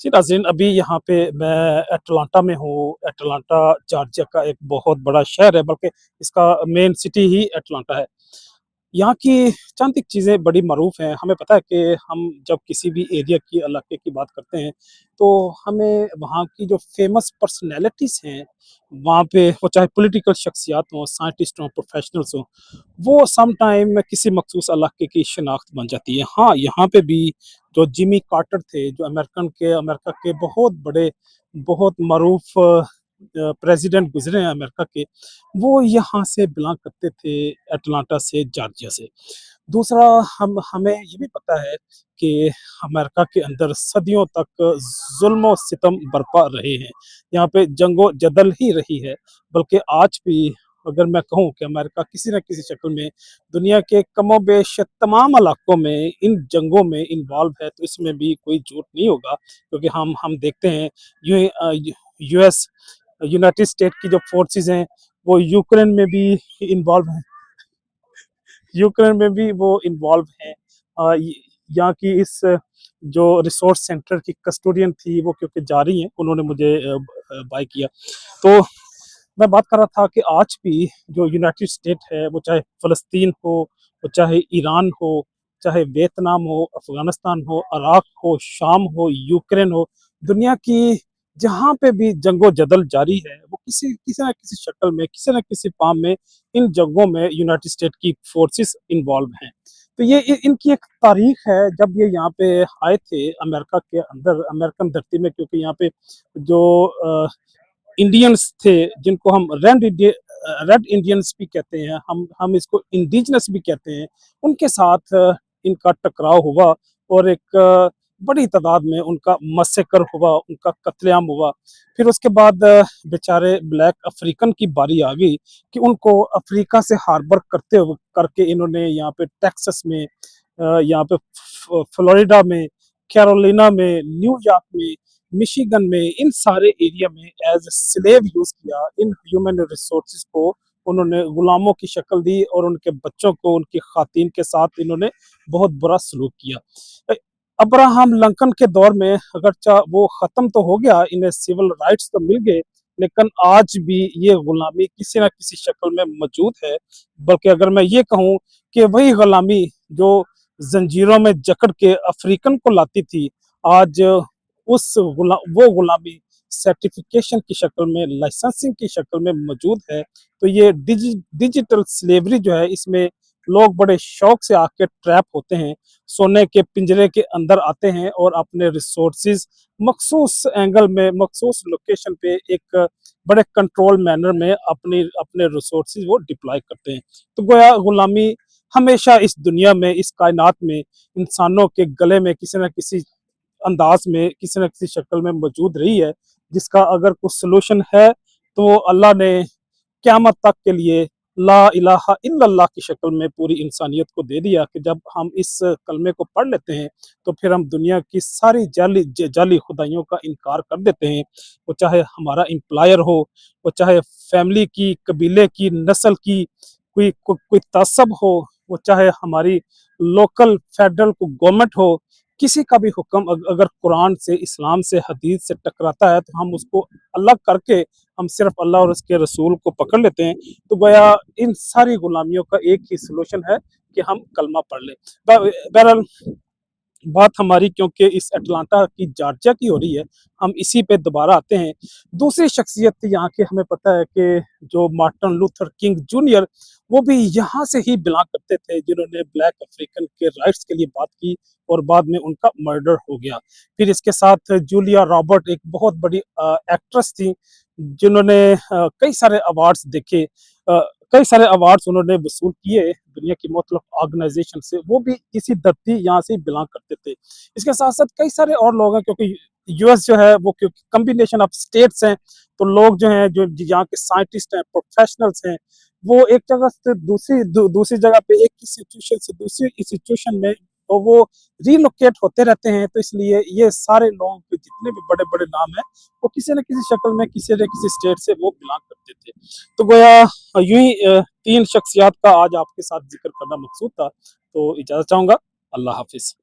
जी नाज़रीन, अभी यहाँ पे मैं एटलांटा में हूँ। एटलांटा जॉर्जिया का एक बहुत बड़ा शहर है, बल्कि इसका मेन सिटी ही एटलांटा है। यहाँ की चंद एक चीज़ें बड़ी मरूफ हैं। हमें पता है कि हम जब किसी भी एरिया की इलाके की बात करते हैं, तो हमें वहाँ की जो फ़ेमस पर्सनैलिटीज़ हैं, वहाँ पे वो चाहे पॉलिटिकल शख्सियात हों, साइंटिस्ट हों, प्रोफ़ेशनल्स हों, वो सम टाइम किसी मख़सूस इलाके की शिनाख्त बन जाती है। हाँ, यहाँ पे भी जो जिमी कार्टर थे, जो अमेरिका के बहुत बड़े, बहुत मरूफ प्रेसिडेंट गुज़रे हैं अमेरिका के, वो यहाँ से बिलॉन्ग करते थे, एटलांटा से, जॉर्जिया से। दूसरा, हम हमें ये भी पता है कि अमेरिका के अंदर सदियों तक ज़ुल्म और सितम बरपा रहे हैं। यहाँ पे जंगो-जदल ही रही है, बल्कि आज भी अगर मैं कहूँ कि अमेरिका किसी न किसी शक्ल में दुनिया के कमोबेश तमाम इलाकों में इन जंगों में इन्वॉल्व है, तो इसमें भी कोई झूठ नहीं होगा, क्योंकि हम देखते हैं यूएस यूनाइटेड स्टेट की जो फोर्सेस हैं, वो यूक्रेन में भी इन्वॉल्व हैं। यूक्रेन में भी वो इन्वॉल्व हैं। यहाँ की इस जो रिसोर्स सेंटर की कस्टोडियन थी, वो क्योंकि जा रही हैं, उन्होंने मुझे बाय किया। तो मैं बात कर रहा था कि आज भी जो यूनाइटेड स्टेट है, वो चाहे फ़लस्तीन हो, वो चाहे ईरान हो, चाहे वियतनाम हो, अफ़गानिस्तान हो, इराक हो, शाम हो, यूक्रेन हो, दुनिया की जहाँ पे भी जंगो-जदल जारी है, वो किसी किसी न किसी शक्ल में, किसी न किसी फ़ॉर्म में इन जंगों में यूनाइटेड स्टेट की फ़ोर्सेस इन्वॉल्व हैं। तो ये इनकी एक तारीख़ है, जब ये यहाँ पे आए थे अमेरिका के अंदर, अमेरिकन धरती में, क्योंकि यहाँ पे जो इंडियंस थे, जिनको हम रेड इंडियंस भी कहते हैं, हम इसको इंडिजिनस भी कहते हैं, उनके साथ इनका टकराव हुआ और एक बड़ी तादाद में उनका मस्सकर हुआ, उनका कत्लेआम हुआ। फिर उसके बाद बेचारे ब्लैक अफ्रीकन की बारी आ गई कि उनको अफ्रीका से हार्बर करके इन्होंने यहाँ पे टेक्सास में, यहाँ पे फ्लोरिडा में, कैरोलिना में, न्यूयॉर्क में, मिशिगन में, इन सारे एरिया में एज स्लेव यूज किया। इन ह्यूमन रिसोर्सेज को उन्होंने गुलामों की शक्ल दी और उनके बच्चों को उनकी खातन के साथ इन्होंने बहुत बुरा सलूक किया। अब्राहम लिंकन के दौर में अगरचा वो खत्म तो हो गया, इन्हें सिविल राइट्स तो मिल गए, लेकिन आज भी ये गुलामी किसी न किसी शक्ल में मौजूद है। बल्कि अगर मैं ये कहूँ कि वही गुलामी जो जंजीरों में जकड़ के अफ्रीकन को लाती थी, आज वो गुलामी सर्टिफिकेशन की शक्ल में, लाइसेंसिंग की शक्ल में मौजूद है। तो ये डिजिटल स्लेवरी जो है, इसमें लोग बड़े शौक से आके ट्रैप होते हैं, सोने के पिंजरे के अंदर आते हैं और अपने रिसोर्सेज मखसूस एंगल में, मखसूस लोकेशन पे एक बड़े कंट्रोल मैनर में अपनी अपने रिसोर्सेज वो डिप्लॉय करते हैं। तो गोया गुलामी हमेशा इस दुनिया में, इस कायनात में इंसानों के गले में किसी न किसी अंदाज में, किसी न किसी शक्ल में मौजूद रही है, जिसका अगर कुछ सलूशन है, तो अल्लाह ने क़यामत तक के लिए ला इलाहा इल्लल्लाह की शक्ल में पूरी इंसानियत को दे दिया कि जब हम इस कलमे को पढ़ लेते हैं, तो फिर हम दुनिया की सारी जाली खुदाइयों का इनकार कर देते हैं। वो चाहे हमारा एम्प्लॉयर हो, वो चाहे फैमिली की, कबीले की, नस्ल की कोई तअस्सुब हो, वो चाहे हमारी लोकल फेडरल गवर्नमेंट हो, किसी का भी हुक्म अगर कुरान से, इस्लाम से, हदीस से टकराता है, तो हम उसको अलग करके हम सिर्फ अल्लाह और उसके रसूल को पकड़ लेते हैं। तो गोया इन सारी गुलामियों का एक ही सलूशन है कि हम कलमा पढ़ लें। बहरहाल, बात हमारी क्योंकि इस अटलांटा की, जॉर्जिया की हो रही है, हम इसी पे दोबारा आते हैं। दूसरी शख्सियत यहाँ के हमें पता है कि जो मार्टिन लूथर किंग जूनियर, वो भी यहाँ से ही बिलॉन्ग करते थे, जिन्होंने ब्लैक अफ्रीकन के राइट्स के लिए बात की और बाद में उनका मर्डर हो गया। फिर इसके साथ जूलिया रॉबर्ट एक बहुत बड़ी एक्ट्रेस थी, जिन्होंने कई सारे अवार्ड्स देखे, कई सारे अवार्ड्स उन्होंने वसूल किए दुनिया की मुख्तलिफ ऑर्गेनाइजेशन से, वो भी इसी धरती यहाँ से बिलोंग करते थे। इसके साथ साथ कई सारे और लोग हैं, क्योंकि यूएस जो है वो क्योंकि कम्बिनेशन ऑफ स्टेट्स हैं, तो लोग जो हैं, जो यहाँ के साइंटिस्ट हैं, प्रोफेशनल्स हैं, वो एक जगह से दूसरी जगह पे, एक सिचुएशन से दूसरी सिचुएशन में वो रिलोकेट होते रहते हैं। तो इसलिए ये सारे लोग जितने भी बड़े बड़े नाम हैं, वो किसी न किसी शक्ल में, किसी न किसी स्टेट से वो बिलोंग करते थे। तो गोया यूं ही तीन शख्सियात का आज आपके साथ जिक्र करना मकसूद था। तो इजाजत चाहूंगा। अल्लाह हाफिज।